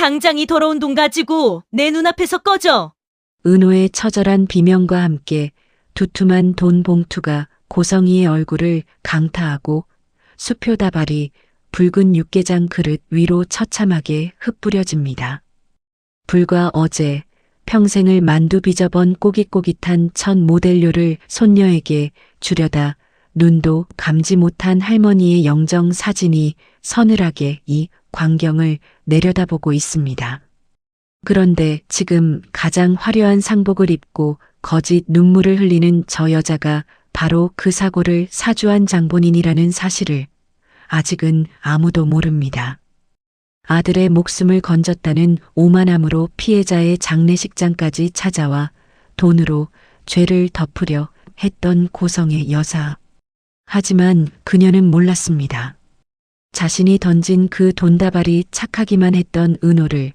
당장 이 더러운 돈 가지고 내 눈앞에서 꺼져. 은호의 처절한 비명과 함께 두툼한 돈 봉투가 고성이의 얼굴을 강타하고 수표 다발이 붉은 육개장 그릇 위로 처참하게 흩뿌려집니다. 불과 어제 평생을 만두 빚어본 꼬깃꼬깃한 첫 모델료를 손녀에게 주려다 눈도 감지 못한 할머니의 영정 사진이 서늘하게 이 광경을 내려다보고 있습니다. 그런데 지금 가장 화려한 상복을 입고 거짓 눈물을 흘리는 저 여자가 바로 그 사고를 사주한 장본인이라는 사실을 아직은 아무도 모릅니다. 아들의 목숨을 건졌다는 오만함으로 피해자의 장례식장까지 찾아와 돈으로 죄를 덮으려 했던 고성의 여사. 하지만 그녀는 몰랐습니다. 자신이 던진 그 돈다발이 착하기만 했던 은호를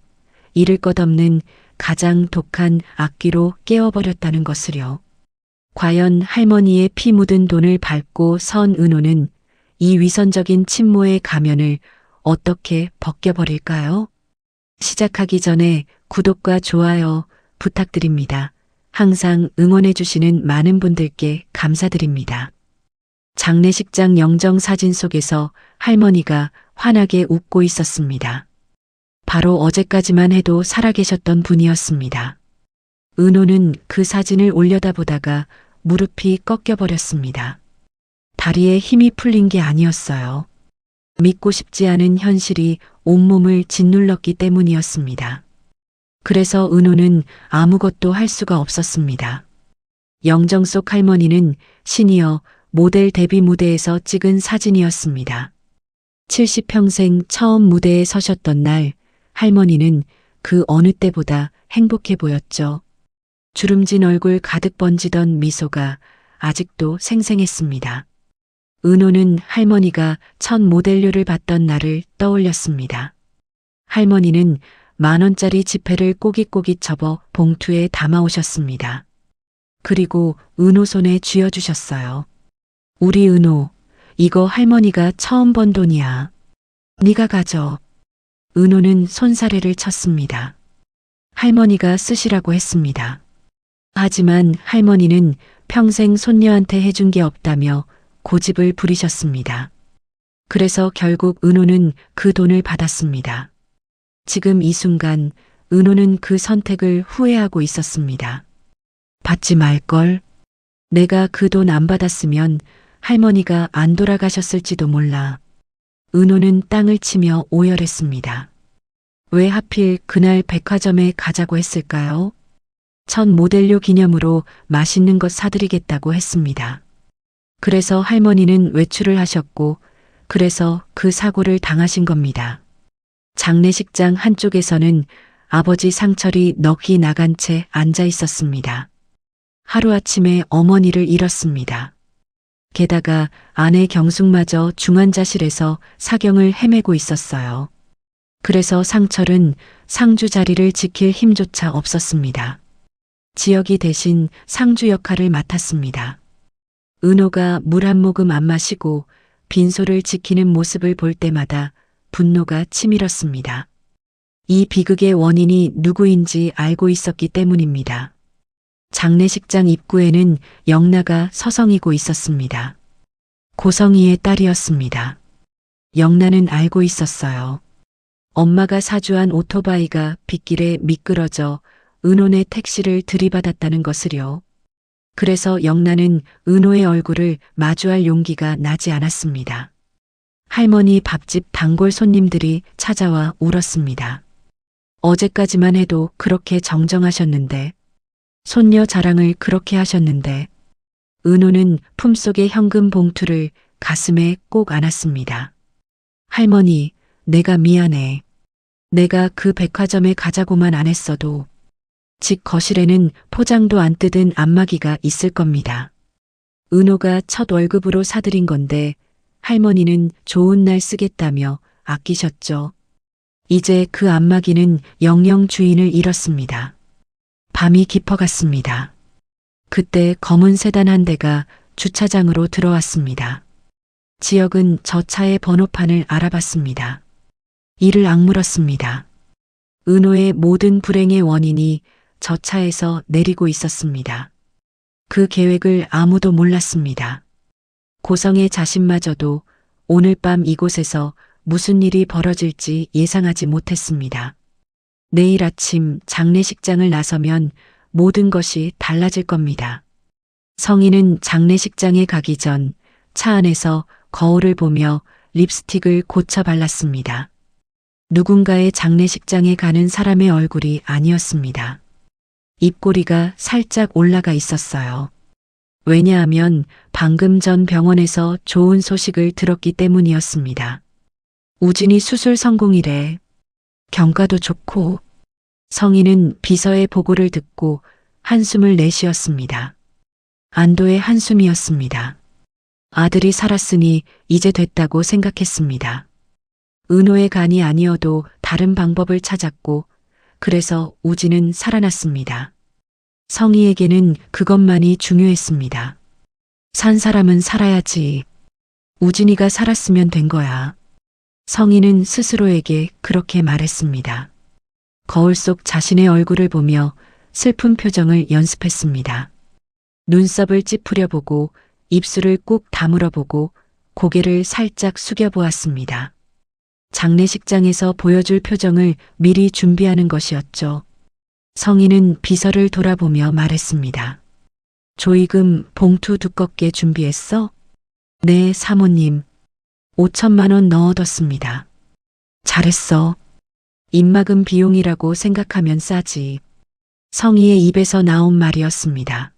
잃을 것 없는 가장 독한 악귀로 깨워버렸다는 것을요. 과연 할머니의 피 묻은 돈을 밟고 선 은호는 이 위선적인 친모의 가면을 어떻게 벗겨버릴까요? 시작하기 전에 구독과 좋아요 부탁드립니다. 항상 응원해주시는 많은 분들께 감사드립니다. 장례식장 영정사진 속에서 할머니가 환하게 웃고 있었습니다. 바로 어제까지만 해도 살아계셨던 분이었습니다. 은호는 그 사진을 올려다보다가 무릎이 꺾여버렸습니다. 다리에 힘이 풀린 게 아니었어요. 믿고 싶지 않은 현실이 온몸을 짓눌렀기 때문이었습니다. 그래서 은호는 아무것도 할 수가 없었습니다. 영정 속 할머니는 시니어 모델 데뷔 무대에서 찍은 사진이었습니다. 70평생 처음 무대에 서셨던 날 할머니는 그 어느 때보다 행복해 보였죠. 주름진 얼굴 가득 번지던 미소가 아직도 생생했습니다. 은호는 할머니가 첫 모델료를 받던 날을 떠올렸습니다. 할머니는 10,000원짜리 지폐를 꼬깃꼬깃 접어 봉투에 담아오셨습니다. 그리고 은호 손에 쥐어주셨어요. 우리 은호, 이거 할머니가 처음 번 돈이야. 네가 가져. 은호는 손사래를 쳤습니다. 할머니가 쓰시라고 했습니다. 하지만 할머니는 평생 손녀한테 해준 게 없다며 고집을 부리셨습니다. 그래서 결국 은호는 그 돈을 받았습니다. 지금 이 순간 은호는 그 선택을 후회하고 있었습니다. 받지 말걸. 내가 그 돈 안 받았으면 할머니가 안 돌아가셨을지도 몰라. 은호는 땅을 치며 오열했습니다. 왜 하필 그날 백화점에 가자고 했을까요? 첫 모델료 기념으로 맛있는 것 사드리겠다고 했습니다. 그래서 할머니는 외출을 하셨고, 그래서 그 사고를 당하신 겁니다. 장례식장 한쪽에서는 아버지 상철이 넋이 나간 채 앉아 있었습니다. 하루아침에 어머니를 잃었습니다. 게다가 아내 경숙마저 중환자실에서 사경을 헤매고 있었어요. 그래서 상철은 상주 자리를 지킬 힘조차 없었습니다. 지혁이 대신 상주 역할을 맡았습니다. 은호가 물 한 모금 안 마시고 빈소를 지키는 모습을 볼 때마다 분노가 치밀었습니다. 이 비극의 원인이 누구인지 알고 있었기 때문입니다. 장례식장 입구에는 영나가 서성이고 있었습니다. 고성이의 딸이었습니다. 영나는 알고 있었어요. 엄마가 사주한 오토바이가 빗길에 미끄러져 은호네 택시를 들이받았다는 것을요. 그래서 영나는 은호의 얼굴을 마주할 용기가 나지 않았습니다. 할머니 밥집 단골 손님들이 찾아와 울었습니다. 어제까지만 해도 그렇게 정정하셨는데, 손녀 자랑을 그렇게 하셨는데, 은호는 품속의 현금 봉투를 가슴에 꼭 안았습니다. 할머니, 내가 미안해. 내가 그 백화점에 가자고만 안 했어도 집 거실에는 포장도 안 뜯은 안마기가 있을 겁니다. 은호가 첫 월급으로 사들인 건데 할머니는 좋은 날 쓰겠다며 아끼셨죠. 이제 그 안마기는 영영 주인을 잃었습니다. 밤이 깊어갔습니다. 그때 검은 세단 한 대가 주차장으로 들어왔습니다. 지혁은 저 차의 번호판을 알아봤습니다. 이를 악물었습니다. 은호의 모든 불행의 원인이 저 차에서 내리고 있었습니다. 그 계획을 아무도 몰랐습니다. 고성의 자신마저도 오늘 밤 이곳에서 무슨 일이 벌어질지 예상하지 못했습니다. 내일 아침 장례식장을 나서면 모든 것이 달라질 겁니다. 성희는 장례식장에 가기 전 차 안에서 거울을 보며 립스틱을 고쳐 발랐습니다. 누군가의 장례식장에 가는 사람의 얼굴이 아니었습니다. 입꼬리가 살짝 올라가 있었어요. 왜냐하면 방금 전 병원에서 좋은 소식을 들었기 때문이었습니다. 우진이 수술 성공이래. 경과도 좋고. 성희는 비서의 보고를 듣고 한숨을 내쉬었습니다. 안도의 한숨이었습니다. 아들이 살았으니 이제 됐다고 생각했습니다. 은호의 간이 아니어도 다른 방법을 찾았고 그래서 우진은 살아났습니다. 성희에게는 그것만이 중요했습니다. 산 사람은 살아야지. 우진이가 살았으면 된 거야. 성희는 스스로에게 그렇게 말했습니다. 거울 속 자신의 얼굴을 보며 슬픈 표정을 연습했습니다. 눈썹을 찌푸려 보고 입술을 꾹 다물어 보고 고개를 살짝 숙여 보았습니다. 장례식장에서 보여줄 표정을 미리 준비하는 것이었죠. 성희는 비서를 돌아보며 말했습니다. 조의금 봉투 두껍게 준비했어? 네, 사모님. 5천만 원 넣어뒀습니다. 잘했어. 입막음 비용이라고 생각하면 싸지. 성희의 입에서 나온 말이었습니다.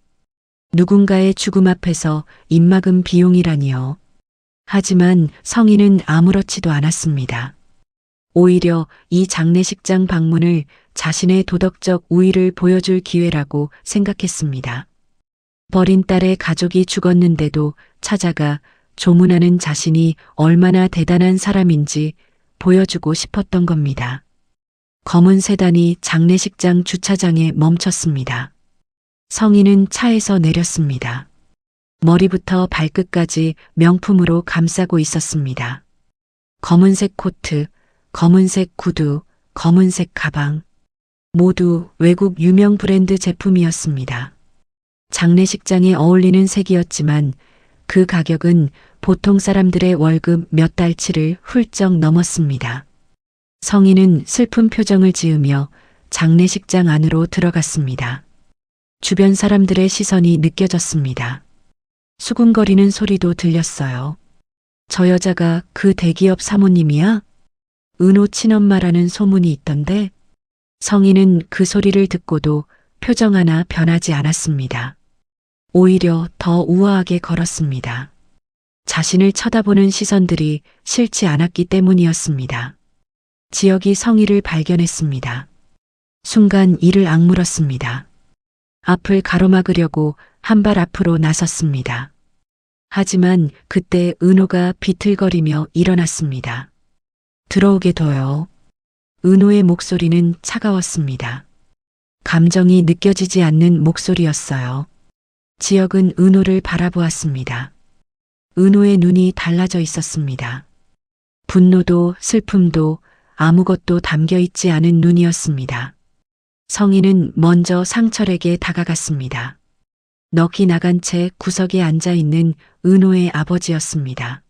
누군가의 죽음 앞에서 입막음 비용이라니요. 하지만 성희는 아무렇지도 않았습니다. 오히려 이 장례식장 방문을 자신의 도덕적 우위를 보여줄 기회라고 생각했습니다. 버린 딸의 가족이 죽었는데도 찾아가 조문하는 자신이 얼마나 대단한 사람인지 보여주고 싶었던 겁니다. 검은 세단이 장례식장 주차장에 멈췄습니다. 성희는 차에서 내렸습니다. 머리부터 발끝까지 명품으로 감싸고 있었습니다. 검은색 코트, 검은색 구두, 검은색 가방. 모두 외국 유명 브랜드 제품이었습니다. 장례식장에 어울리는 색이었지만 그 가격은 보통 사람들의 월급 몇 달치를 훌쩍 넘었습니다. 성희는 슬픈 표정을 지으며 장례식장 안으로 들어갔습니다. 주변 사람들의 시선이 느껴졌습니다. 수군거리는 소리도 들렸어요. 저 여자가 그 대기업 사모님이야? 은호 친엄마라는 소문이 있던데? 성희는 그 소리를 듣고도 표정 하나 변하지 않았습니다. 오히려 더 우아하게 걸었습니다. 자신을 쳐다보는 시선들이 싫지 않았기 때문이었습니다. 지혁이 성희를 발견했습니다. 순간 이를 악물었습니다. 앞을 가로막으려고 한 발 앞으로 나섰습니다. 하지만 그때 은호가 비틀거리며 일어났습니다. 들어오게 둬요. 은호의 목소리는 차가웠습니다. 감정이 느껴지지 않는 목소리였어요. 지혁은 은호를 바라보았습니다. 은호의 눈이 달라져 있었습니다. 분노도 슬픔도 아무것도 담겨 있지 않은 눈이었습니다. 성희는 먼저 상철에게 다가갔습니다. 넋이 나간 채 구석에 앉아 있는 은호의 아버지였습니다.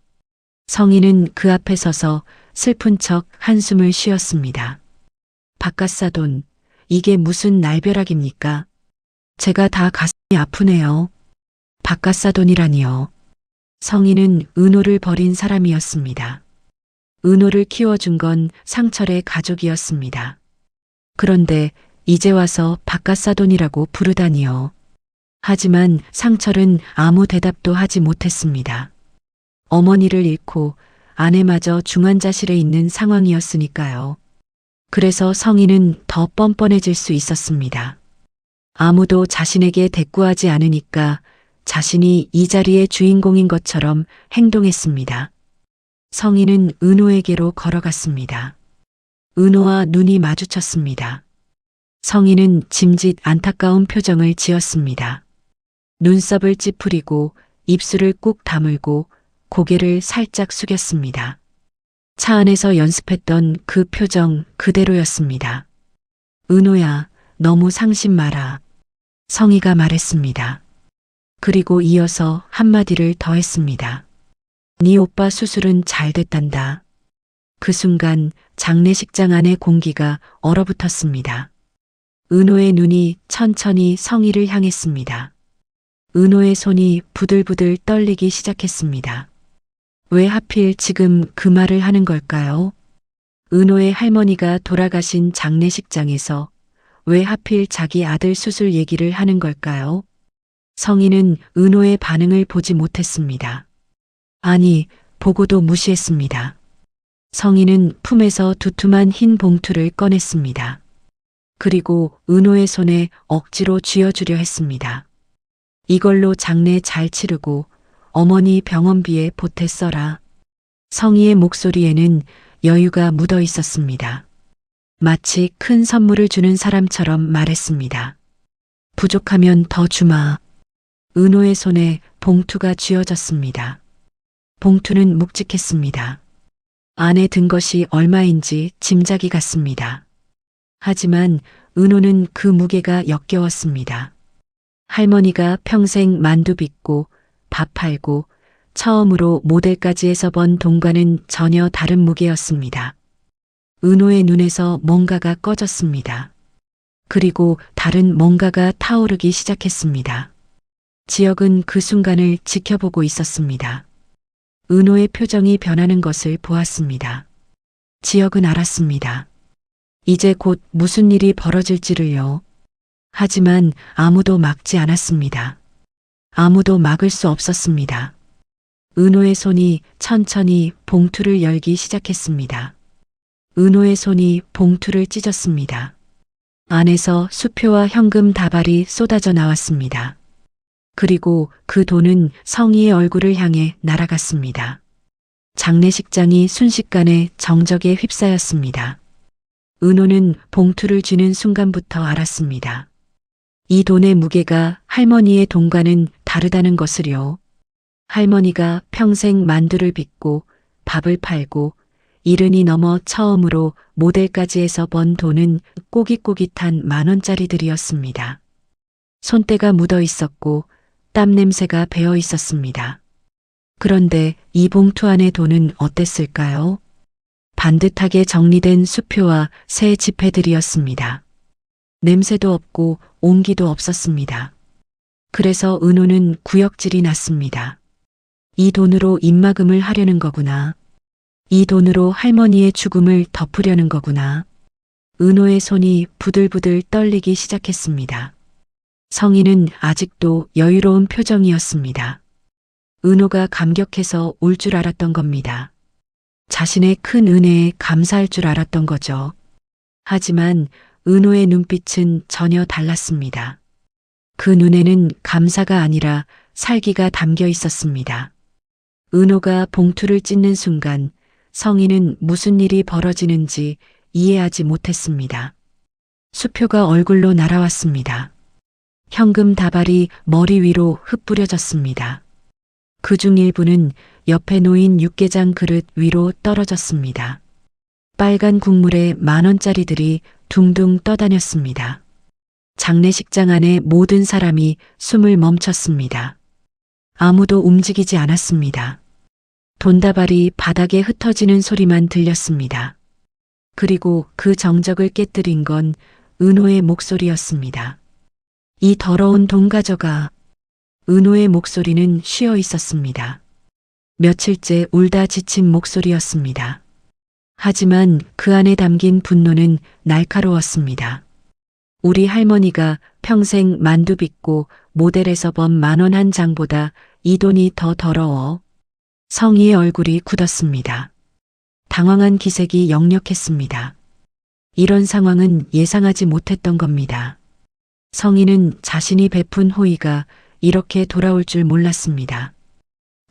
성희는 그 앞에 서서 슬픈 척 한숨을 쉬었습니다. 바깥사돈, 이게 무슨 날벼락입니까? 제가 다 가슴이 아프네요. 바깥사돈이라니요. 성희는 은호를 버린 사람이었습니다. 은호를 키워준 건 상철의 가족이었습니다. 그런데 이제 와서 바깥사돈이라고 부르다니요. 하지만 상철은 아무 대답도 하지 못했습니다. 어머니를 잃고 아내마저 중환자실에 있는 상황이었으니까요. 그래서 성희는 더 뻔뻔해질 수 있었습니다. 아무도 자신에게 대꾸하지 않으니까 자신이 이 자리의 주인공인 것처럼 행동했습니다. 성희는 은호에게로 걸어갔습니다. 은호와 눈이 마주쳤습니다. 성희는 짐짓 안타까운 표정을 지었습니다. 눈썹을 찌푸리고 입술을 꾹 다물고 고개를 살짝 숙였습니다. 차 안에서 연습했던 그 표정 그대로였습니다. 은호야, 너무 상심 마라. 성희가 말했습니다. 그리고 이어서 한마디를 더 했습니다. 네 오빠 수술은 잘 됐단다. 그 순간 장례식장 안의 공기가 얼어붙었습니다. 은호의 눈이 천천히 성희를 향했습니다. 은호의 손이 부들부들 떨리기 시작했습니다. 왜 하필 지금 그 말을 하는 걸까요? 은호의 할머니가 돌아가신 장례식장에서 왜 하필 자기 아들 수술 얘기를 하는 걸까요? 성희는 은호의 반응을 보지 못했습니다. 아니, 보고도 무시했습니다. 성희는 품에서 두툼한 흰 봉투를 꺼냈습니다. 그리고 은호의 손에 억지로 쥐어주려 했습니다. 이걸로 장례 잘 치르고 어머니 병원비에 보태 써라. 성희의 목소리에는 여유가 묻어 있었습니다. 마치 큰 선물을 주는 사람처럼 말했습니다. 부족하면 더 주마. 은호의 손에 봉투가 쥐어졌습니다. 봉투는 묵직했습니다. 안에 든 것이 얼마인지 짐작이 갔습니다. 하지만 은호는 그 무게가 역겨웠습니다. 할머니가 평생 만두 빚고 밥 팔고 처음으로 모델까지 해서 번 돈과는 전혀 다른 무게였습니다. 은호의 눈에서 뭔가가 꺼졌습니다. 그리고 다른 뭔가가 타오르기 시작했습니다. 지역은 그 순간을 지켜보고 있었습니다. 은호의 표정이 변하는 것을 보았습니다. 지역은 알았습니다. 이제 곧 무슨 일이 벌어질지를요. 하지만 아무도 막지 않았습니다. 아무도 막을 수 없었습니다. 은호의 손이 천천히 봉투를 열기 시작했습니다. 은호의 손이 봉투를 찢었습니다. 안에서 수표와 현금 다발이 쏟아져 나왔습니다. 그리고 그 돈은 성희의 얼굴을 향해 날아갔습니다. 장례식장이 순식간에 정적에 휩싸였습니다. 은호는 봉투를 쥐는 순간부터 알았습니다. 이 돈의 무게가 할머니의 돈과는 다르다는 것을요. 할머니가 평생 만두를 빚고 밥을 팔고 70이 넘어 처음으로 모델까지 해서 번 돈은 꼬깃꼬깃한 10,000원짜리들이었습니다. 손때가 묻어 있었고 땀 냄새가 배어 있었습니다. 그런데 이 봉투 안의 돈은 어땠을까요? 반듯하게 정리된 수표와 새 지폐들이었습니다. 냄새도 없고 온기도 없었습니다. 그래서 은호는 구역질이 났습니다. 이 돈으로 입막음을 하려는 거구나. 이 돈으로 할머니의 죽음을 덮으려는 거구나. 은호의 손이 부들부들 떨리기 시작했습니다. 성희는 아직도 여유로운 표정이었습니다. 은호가 감격해서 울 줄 알았던 겁니다. 자신의 큰 은혜에 감사할 줄 알았던 거죠. 하지만 은호의 눈빛은 전혀 달랐습니다. 그 눈에는 감사가 아니라 살기가 담겨 있었습니다. 은호가 봉투를 찢는 순간 성희는 무슨 일이 벌어지는지 이해하지 못했습니다. 수표가 얼굴로 날아왔습니다. 현금 다발이 머리 위로 흩뿌려졌습니다. 그중 일부는 옆에 놓인 육개장 그릇 위로 떨어졌습니다. 빨간 국물에 10,000원짜리들이 둥둥 떠다녔습니다. 장례식장 안에 모든 사람이 숨을 멈췄습니다. 아무도 움직이지 않았습니다. 돈다발이 바닥에 흩어지는 소리만 들렸습니다. 그리고 그 정적을 깨뜨린 건 은호의 목소리였습니다. 이 더러운 돈 가져가. 은호의 목소리는 쉬어 있었습니다. 며칠째 울다 지친 목소리였습니다. 하지만 그 안에 담긴 분노는 날카로웠습니다. 우리 할머니가 평생 만두 빚고 모델에서 번 10,000원 한 장보다 이 돈이 더 더러워. 성희의 얼굴이 굳었습니다. 당황한 기색이 역력했습니다. 이런 상황은 예상하지 못했던 겁니다. 성희는 자신이 베푼 호의가 이렇게 돌아올 줄 몰랐습니다.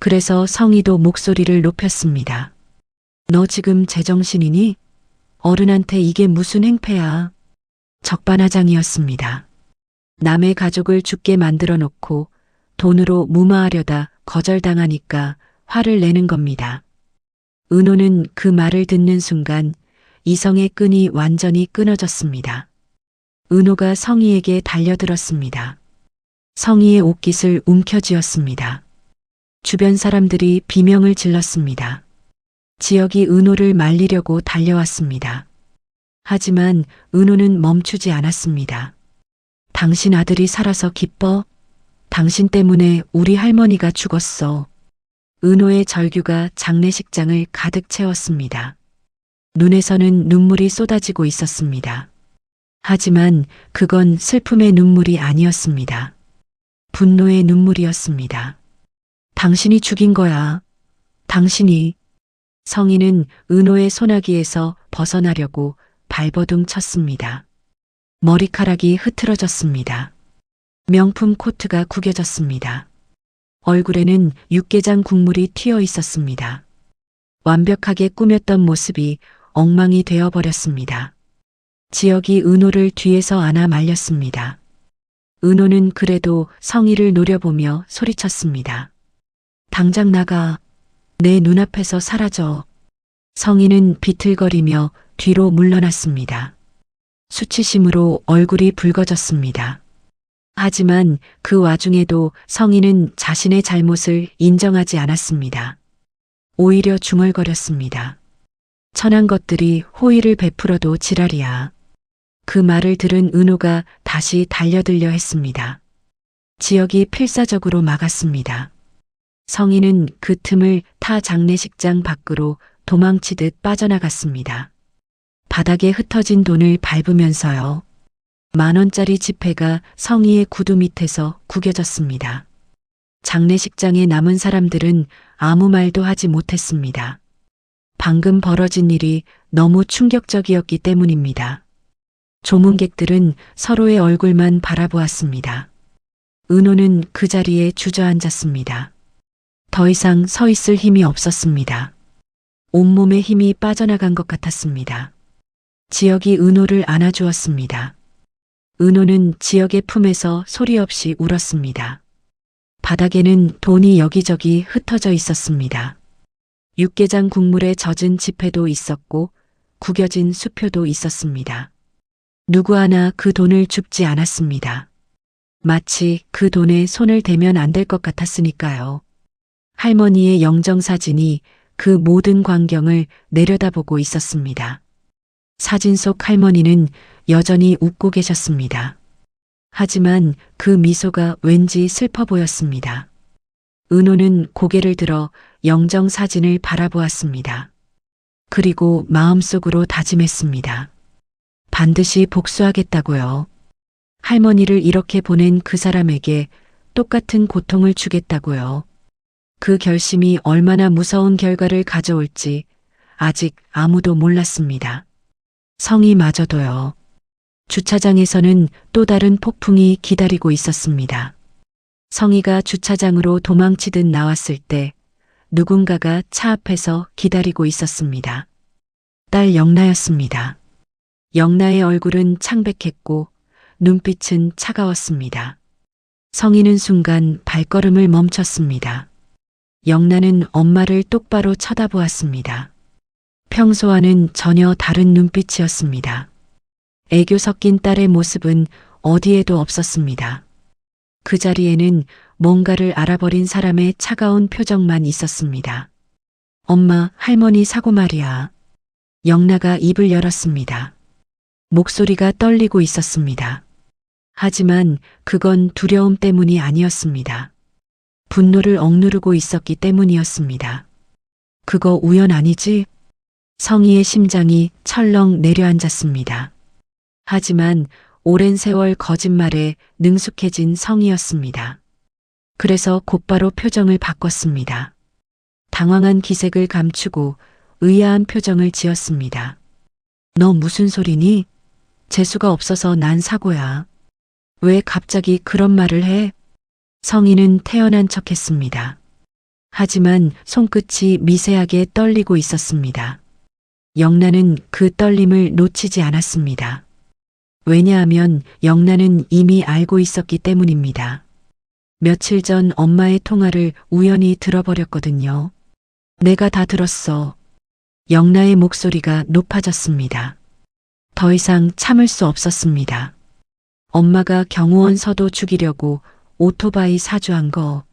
그래서 성희도 목소리를 높였습니다. 너 지금 제정신이니? 어른한테 이게 무슨 행패야. 적반하장이었습니다. 남의 가족을 죽게 만들어 놓고 돈으로 무마하려다 거절당하니까 화를 내는 겁니다. 은호는 그 말을 듣는 순간 이성의 끈이 완전히 끊어졌습니다. 은호가 성희에게 달려들었습니다. 성희의 옷깃을 움켜쥐었습니다. 주변 사람들이 비명을 질렀습니다. 지혁이 은호를 말리려고 달려왔습니다. 하지만 은호는 멈추지 않았습니다. 당신 아들이 살아서 기뻐? 당신 때문에 우리 할머니가 죽었어. 은호의 절규가 장례식장을 가득 채웠습니다. 눈에서는 눈물이 쏟아지고 있었습니다. 하지만 그건 슬픔의 눈물이 아니었습니다. 분노의 눈물이었습니다. 당신이 죽인 거야. 당신이. 성희는 은호의 소나기에서 벗어나려고 발버둥 쳤습니다. 머리카락이 흐트러졌습니다. 명품 코트가 구겨졌습니다. 얼굴에는 육개장 국물이 튀어 있었습니다. 완벽하게 꾸몄던 모습이 엉망이 되어버렸습니다. 지혁이 은호를 뒤에서 안아 말렸습니다. 은호는 그래도 성희를 노려보며 소리쳤습니다. 당장 나가. 내 눈앞에서 사라져. 성희는 비틀거리며 뒤로 물러났습니다. 수치심으로 얼굴이 붉어졌습니다. 하지만 그 와중에도 성희는 자신의 잘못을 인정하지 않았습니다. 오히려 중얼거렸습니다. 천한 것들이 호의를 베풀어도 지랄이야. 그 말을 들은 은호가 다시 달려들려 했습니다. 지혁이 필사적으로 막았습니다. 성희는 그 틈을 타 장례식장 밖으로 도망치듯 빠져나갔습니다. 바닥에 흩어진 돈을 밟으면서요. 10,000원짜리 지폐가 성희의 구두 밑에서 구겨졌습니다. 장례식장에 남은 사람들은 아무 말도 하지 못했습니다. 방금 벌어진 일이 너무 충격적이었기 때문입니다. 조문객들은 서로의 얼굴만 바라보았습니다. 은호는 그 자리에 주저앉았습니다. 더 이상 서 있을 힘이 없었습니다. 온몸에 힘이 빠져나간 것 같았습니다. 지혁이 은호를 안아주었습니다. 은호는 지혁의 품에서 소리 없이 울었습니다. 바닥에는 돈이 여기저기 흩어져 있었습니다. 육개장 국물에 젖은 지폐도 있었고 구겨진 수표도 있었습니다. 누구 하나 그 돈을 줍지 않았습니다. 마치 그 돈에 손을 대면 안 될 것 같았으니까요. 할머니의 영정사진이 그 모든 광경을 내려다보고 있었습니다. 사진 속 할머니는 여전히 웃고 계셨습니다. 하지만 그 미소가 왠지 슬퍼 보였습니다. 은호는 고개를 들어 영정사진을 바라보았습니다. 그리고 마음속으로 다짐했습니다. 반드시 복수하겠다고요. 할머니를 이렇게 보낸 그 사람에게 똑같은 고통을 주겠다고요. 그 결심이 얼마나 무서운 결과를 가져올지 아직 아무도 몰랐습니다. 성희마저도요. 주차장에서는 또 다른 폭풍이 기다리고 있었습니다. 성희가 주차장으로 도망치듯 나왔을 때 누군가가 차 앞에서 기다리고 있었습니다. 딸 영나였습니다. 영나의 얼굴은 창백했고 눈빛은 차가웠습니다. 성희는 순간 발걸음을 멈췄습니다. 영나는 엄마를 똑바로 쳐다보았습니다. 평소와는 전혀 다른 눈빛이었습니다. 애교 섞인 딸의 모습은 어디에도 없었습니다. 그 자리에는 뭔가를 알아버린 사람의 차가운 표정만 있었습니다. 엄마, 할머니 사고 말이야. 영나가 입을 열었습니다. 목소리가 떨리고 있었습니다. 하지만 그건 두려움 때문이 아니었습니다. 분노를 억누르고 있었기 때문이었습니다. 그거 우연 아니지? 성희의 심장이 철렁 내려앉았습니다. 하지만 오랜 세월 거짓말에 능숙해진 성희였습니다. 그래서 곧바로 표정을 바꿨습니다. 당황한 기색을 감추고 의아한 표정을 지었습니다. 너 무슨 소리니? 재수가 없어서 난 사고야. 왜 갑자기 그런 말을 해? 성희는 태연한 척했습니다. 하지만 손끝이 미세하게 떨리고 있었습니다. 영나는 그 떨림을 놓치지 않았습니다. 왜냐하면 영나는 이미 알고 있었기 때문입니다. 며칠 전 엄마의 통화를 우연히 들어버렸거든요. 내가 다 들었어. 영나의 목소리가 높아졌습니다. 더 이상 참을 수 없었습니다. 엄마가 경호원 서도 죽이려고 오토바이 사주한 거.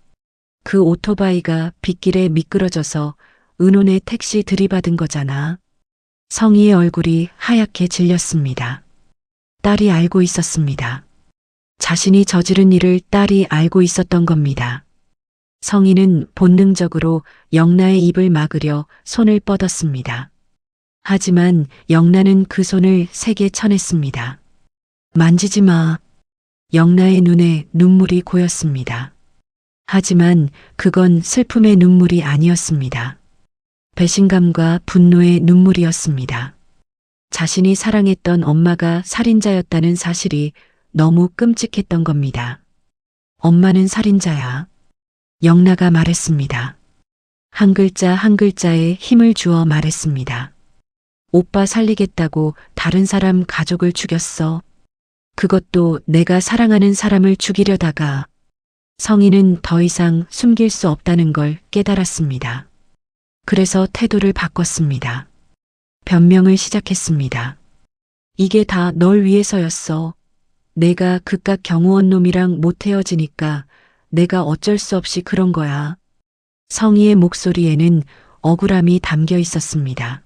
그 오토바이가 빗길에 미끄러져서 은혼의 택시 들이받은 거잖아. 성희의 얼굴이 하얗게 질렸습니다. 딸이 알고 있었습니다. 자신이 저지른 일을 딸이 알고 있었던 겁니다. 성희는 본능적으로 영나의 입을 막으려 손을 뻗었습니다. 하지만 영나는 그 손을 세게 쳐냈습니다. 만지지 마. 영나의 눈에 눈물이 고였습니다. 하지만 그건 슬픔의 눈물이 아니었습니다. 배신감과 분노의 눈물이었습니다. 자신이 사랑했던 엄마가 살인자였다는 사실이 너무 끔찍했던 겁니다. 엄마는 살인자야. 영나가 말했습니다. 한 글자 한 글자에 힘을 주어 말했습니다. 오빠 살리겠다고 다른 사람 가족을 죽였어. 그것도 내가 사랑하는 사람을 죽이려다가. 성희는 더 이상 숨길 수 없다는 걸 깨달았습니다. 그래서 태도를 바꿨습니다. 변명을 시작했습니다. 이게 다 널 위해서였어. 내가 그깟 경호원 놈이랑 못 헤어지니까 내가 어쩔 수 없이 그런 거야. 성희의 목소리에는 억울함이 담겨 있었습니다.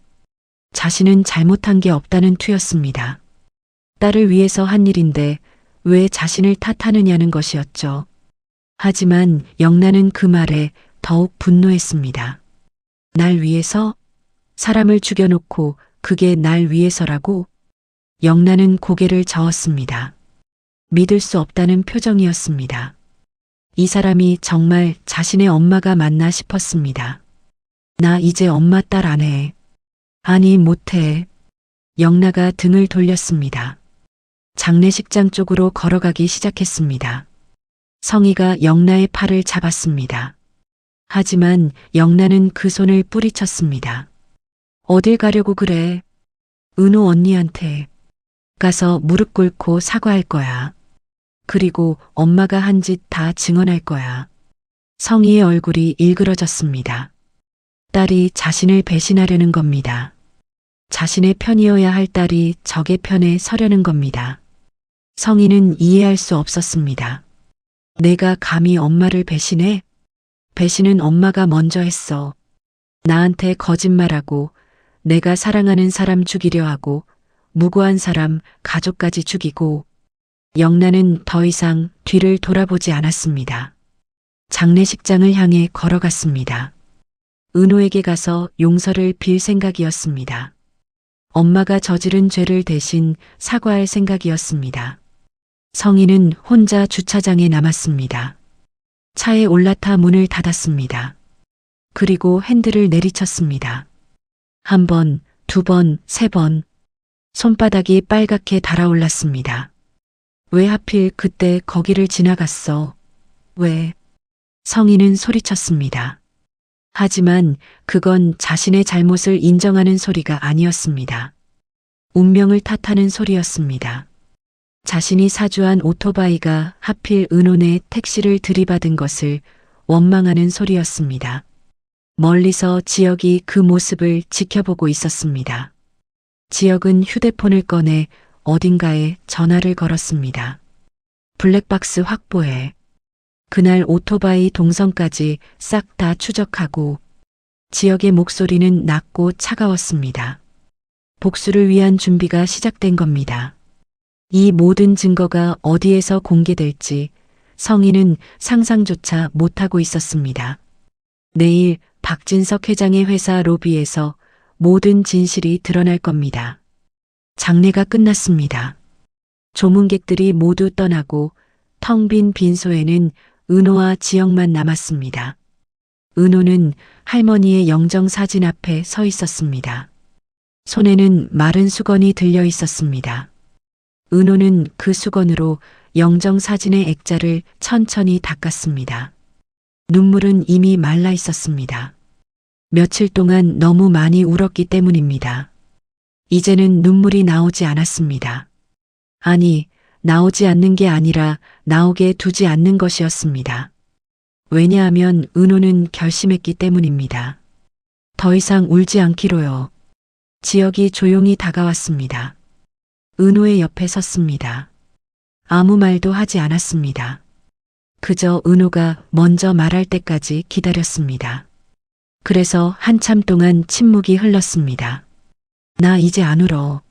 자신은 잘못한 게 없다는 투였습니다. 딸을 위해서 한 일인데 왜 자신을 탓하느냐는 것이었죠. 하지만 영나는 그 말에 더욱 분노했습니다. 날 위해서? 사람을 죽여놓고 그게 날 위해서라고? 영나는 고개를 저었습니다. 믿을 수 없다는 표정이었습니다. 이 사람이 정말 자신의 엄마가 맞나 싶었습니다. 나 이제 엄마 딸 안 해. 아니 못해. 영나가 등을 돌렸습니다. 장례식장 쪽으로 걸어가기 시작했습니다. 성희가 영나의 팔을 잡았습니다. 하지만 영나는 그 손을 뿌리쳤습니다. 어딜 가려고 그래? 은호 언니한테 가서 무릎 꿇고 사과할 거야. 그리고 엄마가 한 짓 다 증언할 거야. 성희의 얼굴이 일그러졌습니다. 딸이 자신을 배신하려는 겁니다. 자신의 편이어야 할 딸이 적의 편에 서려는 겁니다. 성희는 이해할 수 없었습니다. 내가 감히 엄마를 배신해? 배신은 엄마가 먼저 했어. 나한테 거짓말하고 내가 사랑하는 사람 죽이려 하고 무고한 사람 가족까지 죽이고. 영나는 더 이상 뒤를 돌아보지 않았습니다. 장례식장을 향해 걸어갔습니다. 은호에게 가서 용서를 빌 생각이었습니다. 엄마가 저지른 죄를 대신 사과할 생각이었습니다. 성희는 혼자 주차장에 남았습니다. 차에 올라타 문을 닫았습니다. 그리고 핸들을 내리쳤습니다. 한 번, 두 번, 세 번. 손바닥이 빨갛게 달아올랐습니다. 왜 하필 그때 거기를 지나갔어? 왜? 성희는 소리쳤습니다. 하지만 그건 자신의 잘못을 인정하는 소리가 아니었습니다. 운명을 탓하는 소리였습니다. 자신이 사주한 오토바이가 하필 은혼의 택시를 들이받은 것을 원망하는 소리였습니다. 멀리서 지혁이 그 모습을 지켜보고 있었습니다. 지혁은 휴대폰을 꺼내 어딘가에 전화를 걸었습니다. 블랙박스 확보해. 그날 오토바이 동선까지 싹 다 추적하고. 지혁의 목소리는 낮고 차가웠습니다. 복수를 위한 준비가 시작된 겁니다. 이 모든 증거가 어디에서 공개될지 성희는 상상조차 못하고 있었습니다. 내일 박진석 회장의 회사 로비에서 모든 진실이 드러날 겁니다. 장례가 끝났습니다. 조문객들이 모두 떠나고 텅 빈 빈소에는 은호와 지영만 남았습니다. 은호는 할머니의 영정사진 앞에 서 있었습니다. 손에는 마른 수건이 들려 있었습니다. 은호는 그 수건으로 영정사진의 액자를 천천히 닦았습니다. 눈물은 이미 말라 있었습니다. 며칠 동안 너무 많이 울었기 때문입니다. 이제는 눈물이 나오지 않았습니다. 아니, 나오지 않는 게 아니라 나오게 두지 않는 것이었습니다. 왜냐하면 은호는 결심했기 때문입니다. 더 이상 울지 않기로요. 지혁이 조용히 다가왔습니다. 은호의 옆에 섰습니다. 아무 말도 하지 않았습니다. 그저 은호가 먼저 말할 때까지 기다렸습니다. 그래서 한참 동안 침묵이 흘렀습니다. 나 이제 안 울어.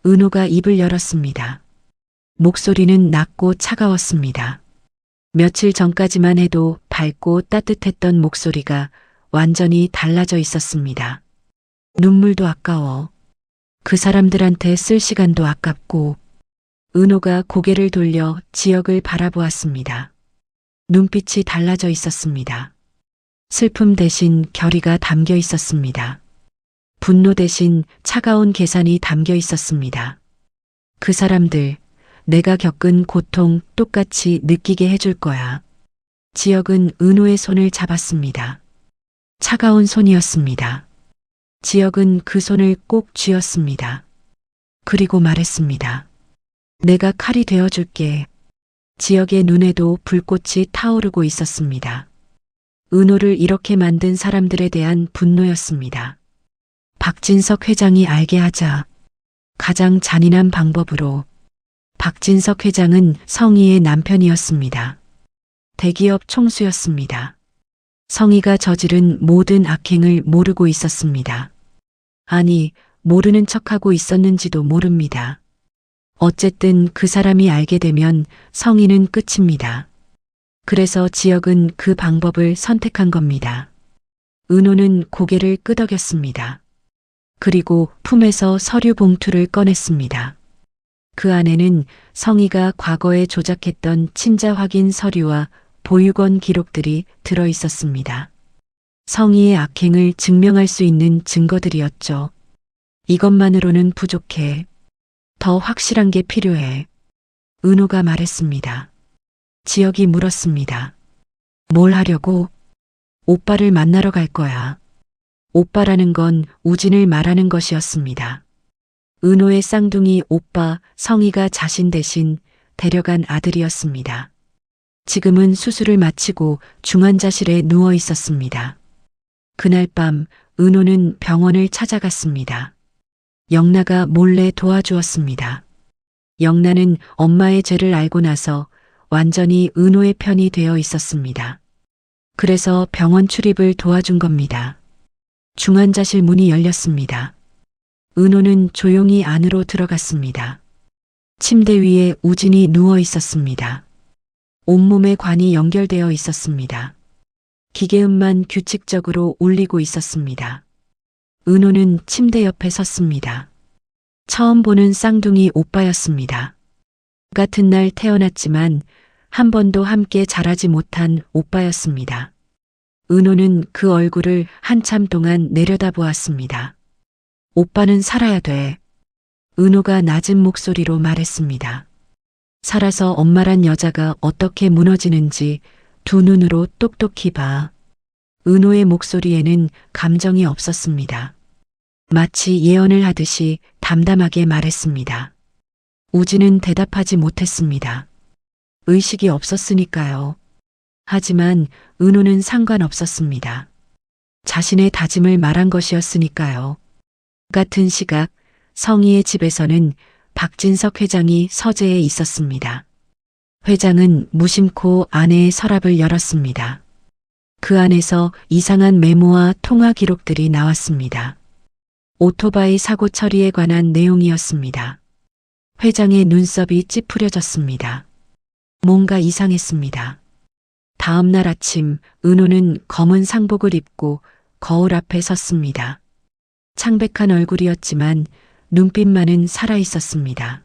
은호가 입을 열었습니다. 목소리는 낮고 차가웠습니다. 며칠 전까지만 해도 밝고 따뜻했던 목소리가 완전히 달라져 있었습니다. 눈물도 아까워. 그 사람들한테 쓸 시간도 아깝고. 은호가 고개를 돌려 지역을 바라보았습니다. 눈빛이 달라져 있었습니다. 슬픔 대신 결의가 담겨 있었습니다. 분노 대신 차가운 계산이 담겨 있었습니다. 그 사람들, 내가 겪은 고통 똑같이 느끼게 해줄 거야. 지역은 은호의 손을 잡았습니다. 차가운 손이었습니다. 지역은 그 손을 꼭 쥐었습니다. 그리고 말했습니다. 내가 칼이 되어줄게. 지역의 눈에도 불꽃이 타오르고 있었습니다. 은호를 이렇게 만든 사람들에 대한 분노였습니다. 박진석 회장이 알게 하자. 가장 잔인한 방법으로. 박진석 회장은 성희의 남편이었습니다. 대기업 총수였습니다. 성희가 저지른 모든 악행을 모르고 있었습니다. 아니, 모르는 척하고 있었는지도 모릅니다. 어쨌든 그 사람이 알게 되면 성희는 끝입니다. 그래서 지역은 그 방법을 선택한 겁니다. 은호는 고개를 끄덕였습니다. 그리고 품에서 서류 봉투를 꺼냈습니다. 그 안에는 성희가 과거에 조작했던 친자 확인 서류와 보육원 기록들이 들어 있었습니다. 성희의 악행을 증명할 수 있는 증거들이었죠. 이것만으로는 부족해. 더 확실한 게 필요해. 은호가 말했습니다. 지역이 물었습니다. 뭘 하려고? 오빠를 만나러 갈 거야. 오빠라는 건 우진을 말하는 것이었습니다. 은호의 쌍둥이 오빠 성희가 자신 대신 데려간 아들이었습니다. 지금은 수술을 마치고 중환자실에 누워 있었습니다. 그날 밤 은호는 병원을 찾아갔습니다. 영나가 몰래 도와주었습니다. 영나는 엄마의 죄를 알고 나서 완전히 은호의 편이 되어 있었습니다. 그래서 병원 출입을 도와준 겁니다. 중환자실 문이 열렸습니다. 은호는 조용히 안으로 들어갔습니다. 침대 위에 우진이 누워 있었습니다. 온몸에 관이 연결되어 있었습니다. 기계음만 규칙적으로 울리고 있었습니다. 은호는 침대 옆에 섰습니다. 처음 보는 쌍둥이 오빠였습니다. 같은 날 태어났지만 한 번도 함께 자라지 못한 오빠였습니다. 은호는 그 얼굴을 한참 동안 내려다보았습니다. 오빠는 살아야 돼. 은호가 낮은 목소리로 말했습니다. 살아서 엄마란 여자가 어떻게 무너지는지 두 눈으로 똑똑히 봐. 은호의 목소리에는 감정이 없었습니다. 마치 예언을 하듯이 담담하게 말했습니다. 우진은 대답하지 못했습니다. 의식이 없었으니까요. 하지만 은호는 상관없었습니다. 자신의 다짐을 말한 것이었으니까요. 같은 시각 성희의 집에서는 박진석 회장이 서재에 있었습니다. 회장은 무심코 아내의 서랍을 열었습니다. 그 안에서 이상한 메모와 통화 기록들이 나왔습니다. 오토바이 사고 처리에 관한 내용이었습니다. 회장의 눈썹이 찌푸려졌습니다. 뭔가 이상했습니다. 다음 날 아침 은호는 검은 상복을 입고 거울 앞에 섰습니다. 창백한 얼굴이었지만 눈빛만은 살아있었습니다.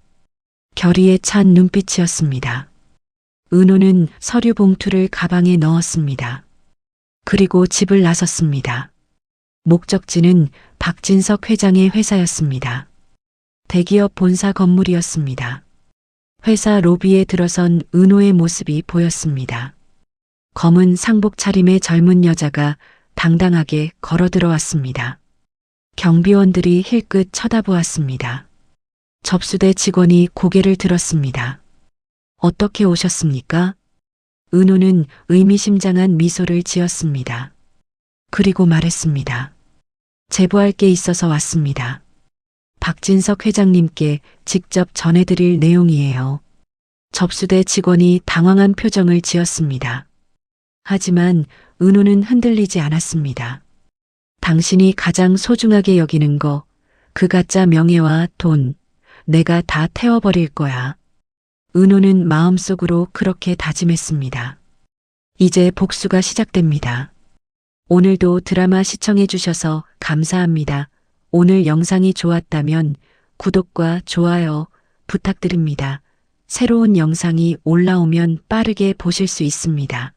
결의에 찬 눈빛이었습니다. 은호는 서류 봉투를 가방에 넣었습니다. 그리고 집을 나섰습니다. 목적지는 박진석 회장의 회사였습니다. 대기업 본사 건물이었습니다. 회사 로비에 들어선 은호의 모습이 보였습니다. 검은 상복 차림의 젊은 여자가 당당하게 걸어 들어왔습니다. 경비원들이 힐끗 쳐다보았습니다. 접수대 직원이 고개를 들었습니다. 어떻게 오셨습니까? 은호는 의미심장한 미소를 지었습니다. 그리고 말했습니다. 제보할 게 있어서 왔습니다. 박진석 회장님께 직접 전해드릴 내용이에요. 접수대 직원이 당황한 표정을 지었습니다. 하지만 은호는 흔들리지 않았습니다. 당신이 가장 소중하게 여기는 거, 그 가짜 명예와 돈, 내가 다 태워버릴 거야. 은호는 마음속으로 그렇게 다짐했습니다. 이제 복수가 시작됩니다. 오늘도 드라마 시청해주셔서 감사합니다. 오늘 영상이 좋았다면 구독과 좋아요 부탁드립니다. 새로운 영상이 올라오면 빠르게 보실 수 있습니다.